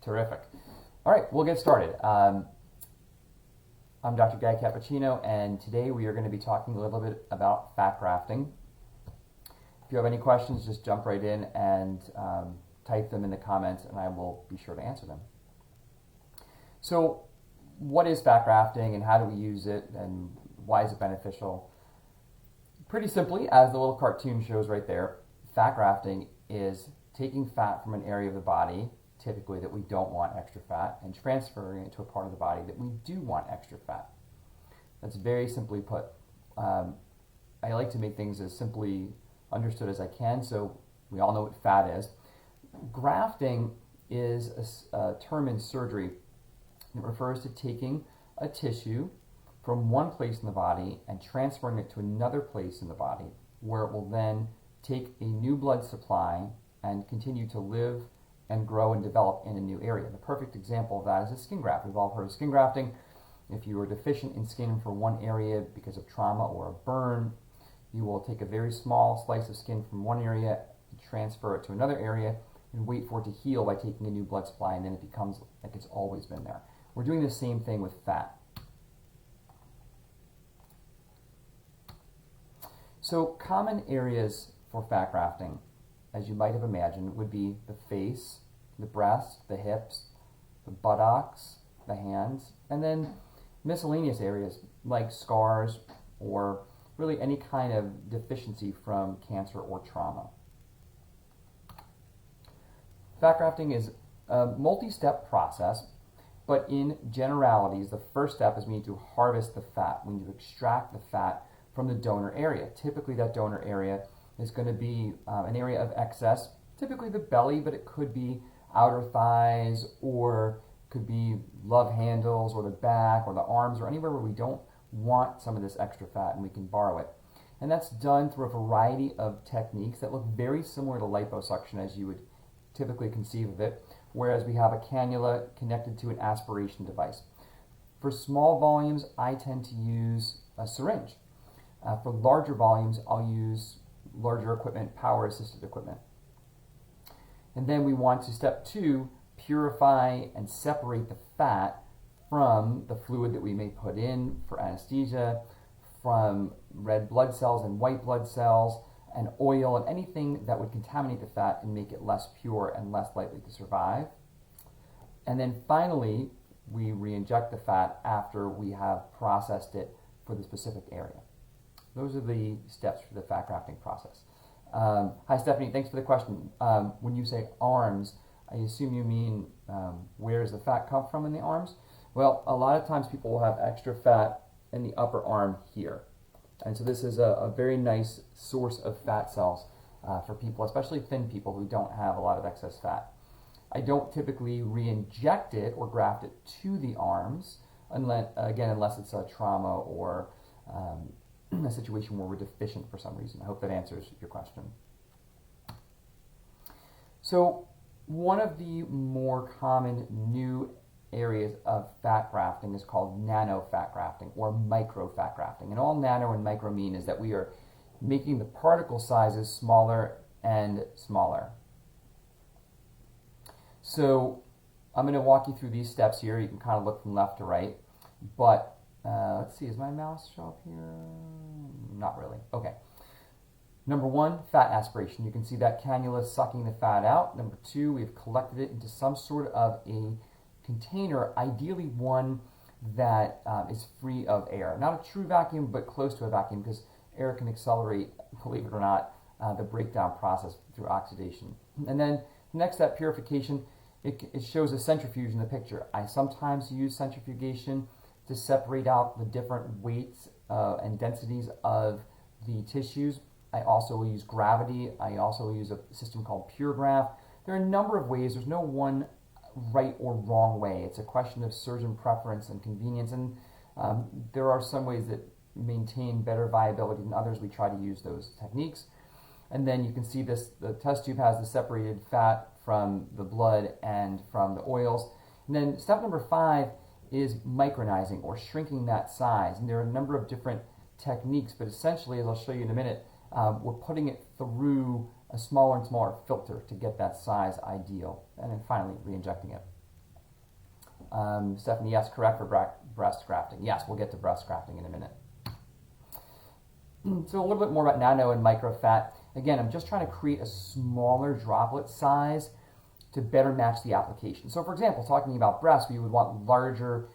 Terrific. All right, we'll get started. I'm Dr. Guy Cappuccino, and today we are going to be talking a little bit about fat grafting. If you have any questions, just jump right in and type them in the comments, and I will be sure to answer them. So, what is fat grafting, and how do we use it, and why is it beneficial? Pretty simply, as the little cartoon shows right there, fat grafting is taking fat from an area of the body, typically that we don't want extra fat, and transferring it to a part of the body that we do want extra fat. That's very simply put. I like to make things as simply understood as I can, so we all know what fat is. Grafting is a term in surgery that refers to taking a tissue from one place in the body and transferring it to another place in the body, where it will then take a new blood supply and continue to live and grow and develop in a new area. The perfect example of that is a skin graft. We've all heard of skin grafting. If you are deficient in skin for one area because of trauma or a burn, you will take a very small slice of skin from one area, transfer it to another area, and wait for it to heal by taking a new blood supply, and then it becomes like it's always been there. We're doing the same thing with fat. So common areas for fat grafting, as you might have imagined, would be the face, the breast, the hips, the buttocks, the hands, and then miscellaneous areas like scars or really any kind of deficiency from cancer or trauma. Fat grafting is a multi-step process, but in generalities, the first step is we need to harvest the fat. We need to extract the fat from the donor area. Typically that donor area is going to be an area of excess, typically the belly, but it could be outer thighs, or could be love handles, or the back, or the arms, or anywhere where we don't want some of this extra fat and we can borrow it. And that's done through a variety of techniques that look very similar to liposuction as you would typically conceive of it, whereas we have a cannula connected to an aspiration device. For small volumes, I tend to use a syringe. For larger volumes, I'll use larger equipment, power-assisted equipment. And then we want to, step 2, purify and separate the fat from the fluid that we may put in for anesthesia, from red blood cells and white blood cells, and oil, and anything that would contaminate the fat and make it less pure and less likely to survive. And then finally, we re-inject the fat after we have processed it for the specific area. Those are the steps for the fat grafting process. Hi, Stephanie. Thanks for the question. When you say arms, I assume you mean where does the fat come from in the arms? Well, a lot of times people will have extra fat in the upper arm here. And so this is a very nice source of fat cells for people, especially thin people who don't have a lot of excess fat. I don't typically re-inject it or graft it to the arms, unless it's a trauma or a situation where we're deficient for some reason. I hope that answers your question. So one of the more common new areas of fat grafting is called nano fat grafting or micro fat grafting. And all nano and micro mean is that we are making the particle sizes smaller and smaller. So I'm going to walk you through these steps here. You can kind of look from left to right. But let's see, is my mouse show up here? Not really. Okay. Number 1, fat aspiration. You can see that cannula sucking the fat out. Number 2, we've collected it into some sort of a container, ideally one that is free of air. Not a true vacuum, but close to a vacuum, because air can accelerate, believe it or not, the breakdown process through oxidation. And then next step, purification. It shows a centrifuge in the picture. I sometimes use centrifugation to separate out the different weights and densities of the tissues. I also will use gravity. I also will use a system called PureGraph. There are a number of ways. There's no one right or wrong way. It's a question of surgeon preference and convenience, and there are some ways that maintain better viability than others. We try to use those techniques. And then you can see this, the test tube has the separated fat from the blood and from the oils. And then step number 5 is micronizing, or shrinking that size. And there are a number of different techniques, but essentially, as I'll show you in a minute, we're putting it through a smaller and smaller filter to get that size ideal. And then finally, re-injecting it. Stephanie, yes, correct for breast grafting. Yes, we'll get to breast grafting in a minute. So a little bit more about nano and microfat. Again, I'm just trying to create a smaller droplet size to better match the application. So for example, talking about breast, we would want larger,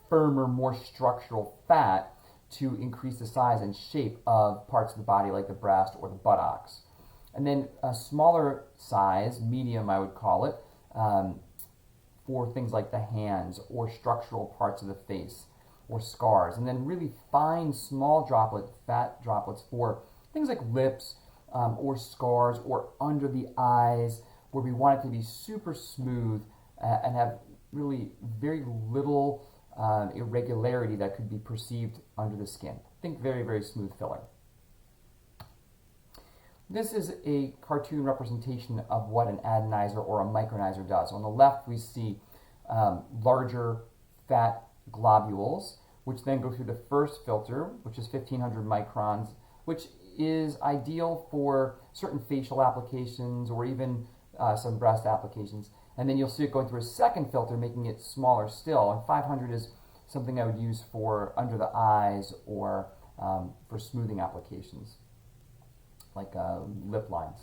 firmer, more structural fat to increase the size and shape of parts of the body like the breast or the buttocks. And then a smaller size, medium I would call it, for things like the hands or structural parts of the face or scars. And then really fine, small fat droplets for things like lips or scars or under the eyes, where we want it to be super smooth and have really very little irregularity that could be perceived under the skin. Think very, very smooth filler. This is a cartoon representation of what an adenizer or a micronizer does. On the left, we see larger fat globules, which then go through the first filter, which is 1500 microns, which is ideal for certain facial applications or even some breast applications. And then you'll see it going through a second filter, making it smaller still. And 500 is something I would use for under the eyes or for smoothing applications, like lip lines.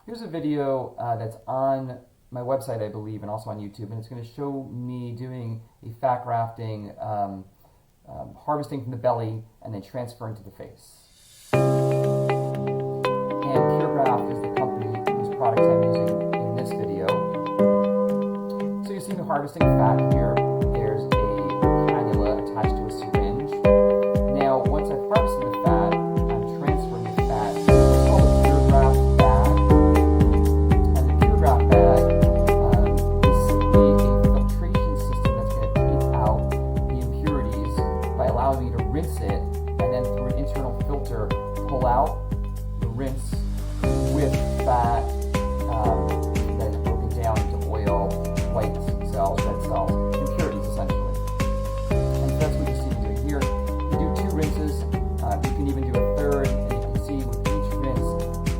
Here's a video that's on my website, I believe, and also on YouTube, and it's going to show me doing a fat grafting, harvesting from the belly and then transferring to the face. And PureGraft is the company whose products I'm using in this video. So you see me harvesting fat here. There's a cannula attached to a syringe. Now, once I've harvested the fat, I'm transferring the fat. It's called a PureGraft bag. And the PureGraft bag is simply a filtration system that's going to take out the impurities by allowing me to rinse it and then through an internal filter pull out the rinse with fat that is broken down into oil, white cells, red cells, impurities essentially. And so that's what you see me doing here. You do 2 rinses, you can even do a third, and you can see with each rinse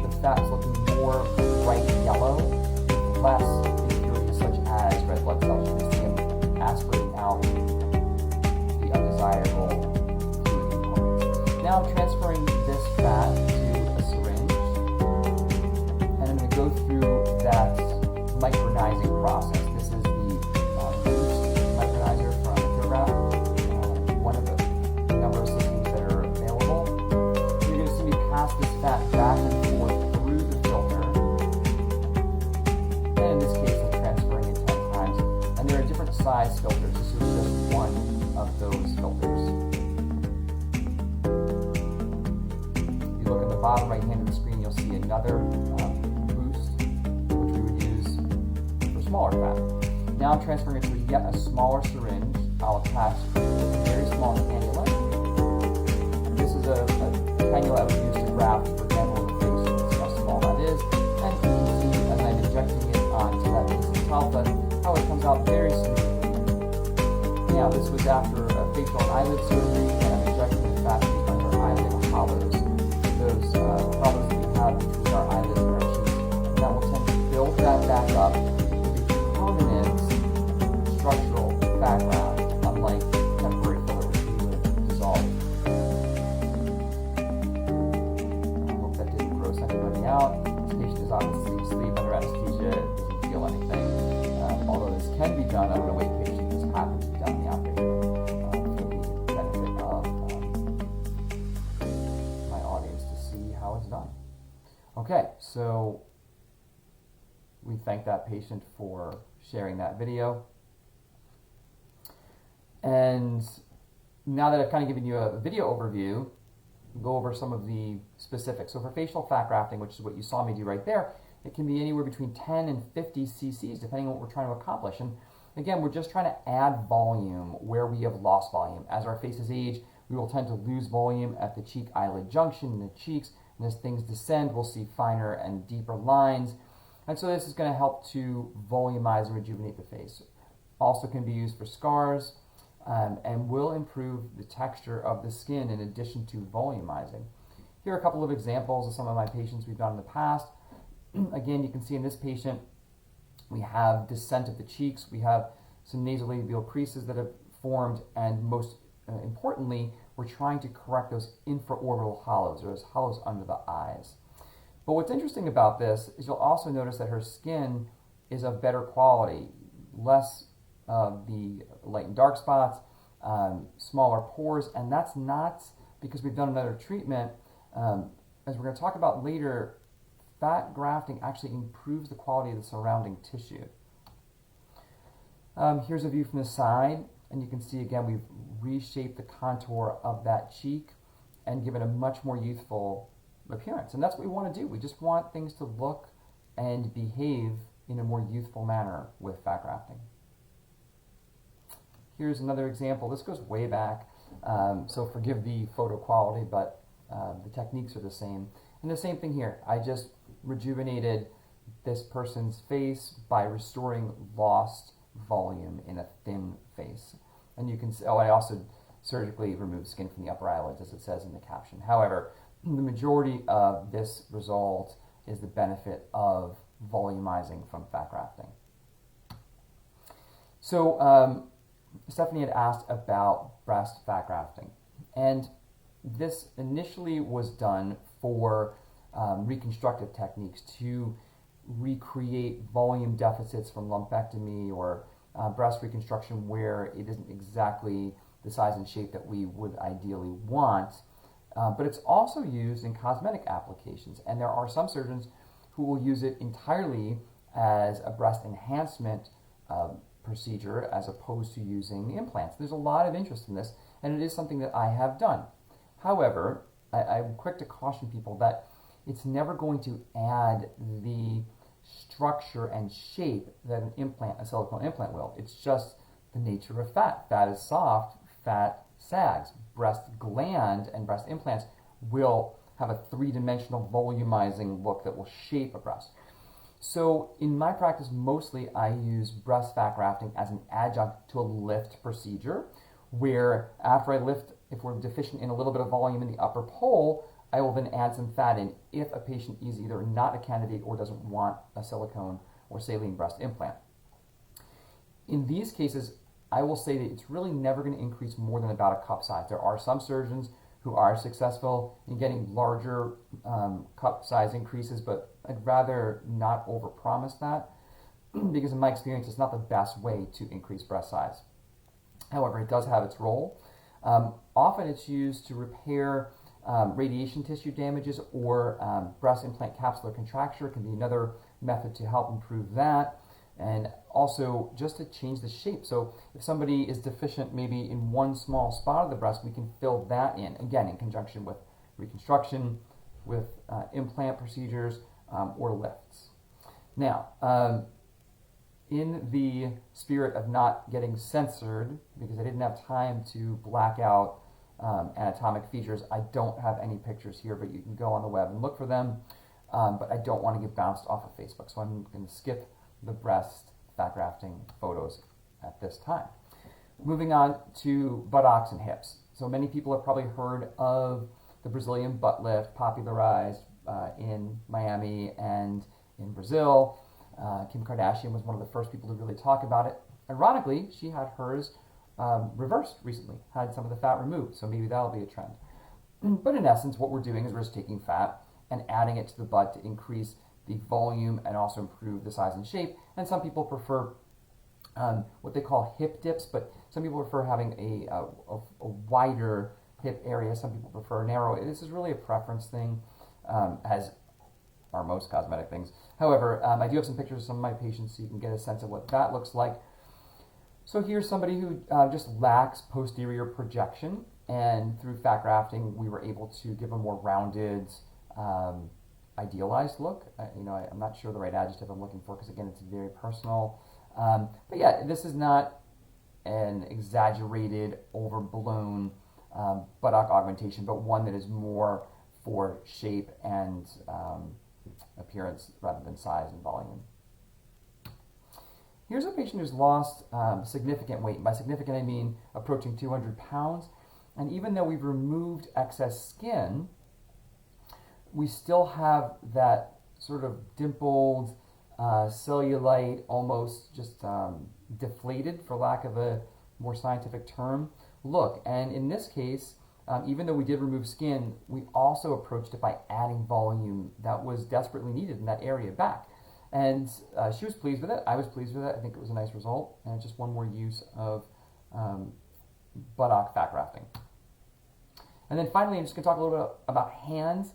the fat is looking more bright yellow with less impurities such as red blood cells. You can see them aspirating out the undesirable fluid components. Now I'm transferring this fat to a syringe, and I'm going to go through that micronizing process. This is the micronizer from PureGraft, one of the number of systems that are available. You're going to see me pass this fat back and forth through the filter. And in this case, I'm transferring it 10 times. And there are different size filters. This is just one of those filters. If you look at the bottom right hand of the screen, you'll see another boost, which we would use for smaller fat. Now I'm transferring it to yet a smaller syringe. I'll attach a very small cannula. This is a cannula I would use to graft, for example, in the face. That's how small that is. And you can see as I'm injecting it onto that piece of salsa, how it comes out very smoothly. Now this was after a facial and eyelid surgery, and I'm injecting the fat under eyelid hollows. Those hollows that we have between our eyelids and our cheeks. And that will tend to build that back up with a permanent structural fat graft, unlike temporary filler, which we would dissolve. I hope that didn't gross anybody out. This patient is obviously asleep under anesthesia, doesn't feel anything. Although this can be done, I'm going to wait patient. This happens to be done in the outpatient for the benefit of my audience to see how it's done. Okay, so we thank that patient for sharing that video. And now that I've kind of given you a video overview, we'll go over some of the specifics. So for facial fat grafting, which is what you saw me do right there, it can be anywhere between 10 and 50 cc's, depending on what we're trying to accomplish. And again, we're just trying to add volume where we have lost volume. As our faces age, we will tend to lose volume at the cheek eyelid junction in the cheeks. And as things descend, we'll see finer and deeper lines. And so this is going to help to volumize and rejuvenate the face. Also can be used for scars and will improve the texture of the skin in addition to volumizing. Here are a couple of examples of some of my patients we've done in the past. Again, you can see in this patient, We have descent of the cheeks. We have some nasolabial creases that have formed, and most importantly, we're trying to correct those infraorbital hollows, or those hollows under the eyes. But what's interesting about this is you'll also notice that her skin is of better quality, less of the light and dark spots, smaller pores, and that's not because we've done another treatment. As we're going to talk about later, fat grafting actually improves the quality of the surrounding tissue. Here's a view from the side, and you can see again we've reshaped the contour of that cheek and given a much more youthful appearance. And that's what we want to do. We just want things to look and behave in a more youthful manner with fat grafting. Here's another example. This goes way back, so forgive the photo quality, but the techniques are the same. And the same thing here. I just rejuvenated this person's face by restoring lost volume in a thin face. And you can see, I also surgically removed skin from the upper eyelids, as it says in the caption. However, the majority of this result is the benefit of volumizing from fat grafting. So Stephanie had asked about breast fat grafting, and this initially was done for reconstructive techniques to recreate volume deficits from lumpectomy or breast reconstruction where it isn't exactly the size and shape that we would ideally want. But it's also used in cosmetic applications, and there are some surgeons who will use it entirely as a breast enhancement procedure as opposed to using implants. There's a lot of interest in this, and it is something that I have done. However, I'm quick to caution people that it's never going to add the structure and shape that an implant, a silicone implant, will. It's just the nature of fat. Fat is soft, fat sags. Breast gland and breast implants will have a three-dimensional volumizing look that will shape a breast. So in my practice, mostly I use breast fat grafting as an adjunct to a lift procedure, where after I lift, if we're deficient in a little bit of volume in the upper pole, I will then add some fat in if a patient is either not a candidate or doesn't want a silicone or saline breast implant. In these cases, I will say that it's really never going to increase more than about a cup size. There are some surgeons who are successful in getting larger cup size increases, but I'd rather not overpromise that because in my experience, it's not the best way to increase breast size. However, it does have its role. Often it's used to repair radiation tissue damages or breast implant capsular contracture can be another method to help improve that. And also just to change the shape. So if somebody is deficient maybe in one small spot of the breast, we can fill that in, again, in conjunction with reconstruction, with implant procedures, or lifts. Now, in the spirit of not getting censored, because I didn't have time to black out anatomic features, I don't have any pictures here, but you can go on the web and look for them. But I don't want to get bounced off of Facebook, so I'm going to skip the breast fat grafting photos at this time. Moving on to buttocks and hips. So many people have probably heard of the Brazilian butt lift, popularized in Miami and in Brazil. Kim Kardashian was one of the first people to really talk about it. Ironically, she had hers reversed recently, had some of the fat removed, so maybe that'll be a trend. But in essence, what we're doing is we're just taking fat and adding it to the butt to increase the volume and also improve the size and shape. And some people prefer what they call hip dips, but some people prefer having a wider hip area. Some people prefer narrow. This is really a preference thing, as are most cosmetic things. However, I do have some pictures of some of my patients so you can get a sense of what that looks like. So here's somebody who just lacks posterior projection, and through fat grafting, we were able to give a more rounded, idealized look. I'm not sure the right adjective I'm looking for because, again, it's very personal. But yeah, this is not an exaggerated, overblown buttock augmentation, but one that is more for shape and appearance rather than size and volume. Here's a patient who's lost significant weight. By significant, I mean approaching 200 pounds. And even though we've removed excess skin, we still have that sort of dimpled cellulite, almost just deflated, for lack of a more scientific term, look. And in this case, even though we did remove skin, we also approached it by adding volume that was desperately needed in that area back. And she was pleased with it. I was pleased with it. I think it was a nice result. And it's just one more use of buttock fat grafting. And then finally, I'm just going to talk a little bit about hands.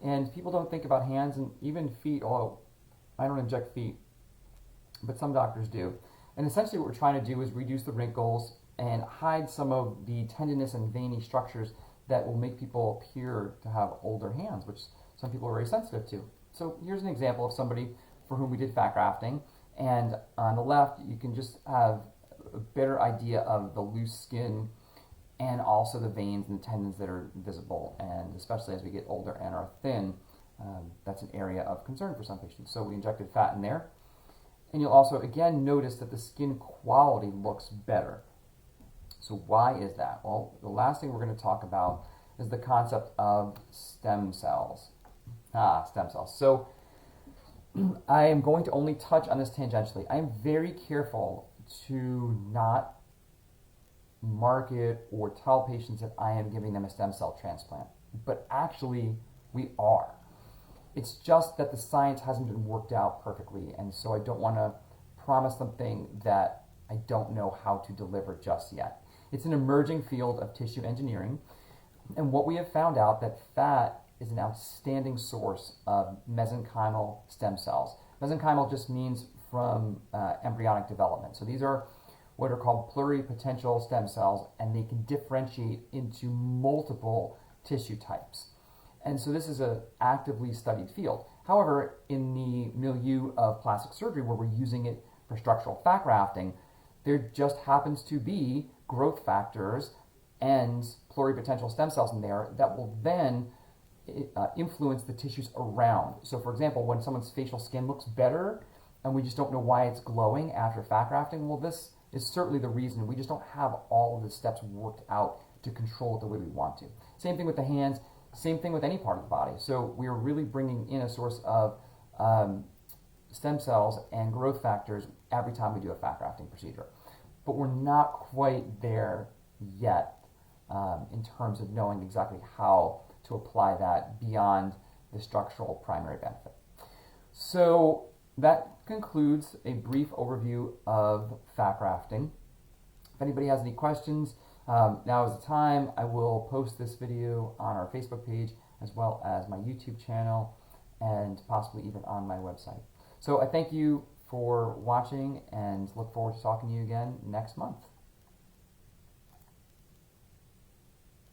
And people don't think about hands and even feet, although I don't inject feet, but some doctors do. And essentially what we're trying to do is reduce the wrinkles and hide some of the tendinous and veiny structures that will make people appear to have older hands, which some people are very sensitive to. So here's an example of somebody for whom we did fat grafting. And on the left, you can just have a better idea of the loose skin and also the veins and the tendons that are visible. And especially as we get older and are thin, that's an area of concern for some patients. So we injected fat in there. And you'll also, again, notice that the skin quality looks better. So why is that? Well, the last thing we're going to talk about is the concept of stem cells. Stem cells. So I am going to only touch on this tangentially. I am very careful to not market or tell patients that I am giving them a stem cell transplant. But actually, we are. It's just that the science hasn't been worked out perfectly, and so I don't want to promise something that I don't know how to deliver just yet. It's an emerging field of tissue engineering, and what we have found out that fat is an outstanding source of mesenchymal stem cells. Mesenchymal just means from embryonic development. So these are what are called pluripotential stem cells, and they can differentiate into multiple tissue types. And so this is an actively studied field. However, in the milieu of plastic surgery, where we're using it for structural fat grafting, there just happens to be growth factors and pluripotential stem cells in there that will then influence the tissues around. So for example, when someone's facial skin looks better and we just don't know why it's glowing after fat grafting, well, this is certainly the reason. We just don't have all of the steps worked out to control it the way we want to. Same thing with the hands. Same thing with any part of the body. So we are really bringing in a source of stem cells and growth factors every time we do a fat grafting procedure. But we're not quite there yet in terms of knowing exactly how to apply that beyond the structural primary benefit. So that concludes a brief overview of fat grafting. If anybody has any questions, now is the time. I will post this video on our Facebook page as well as my YouTube channel and possibly even on my website. So I thank you for watching and look forward to talking to you again next month.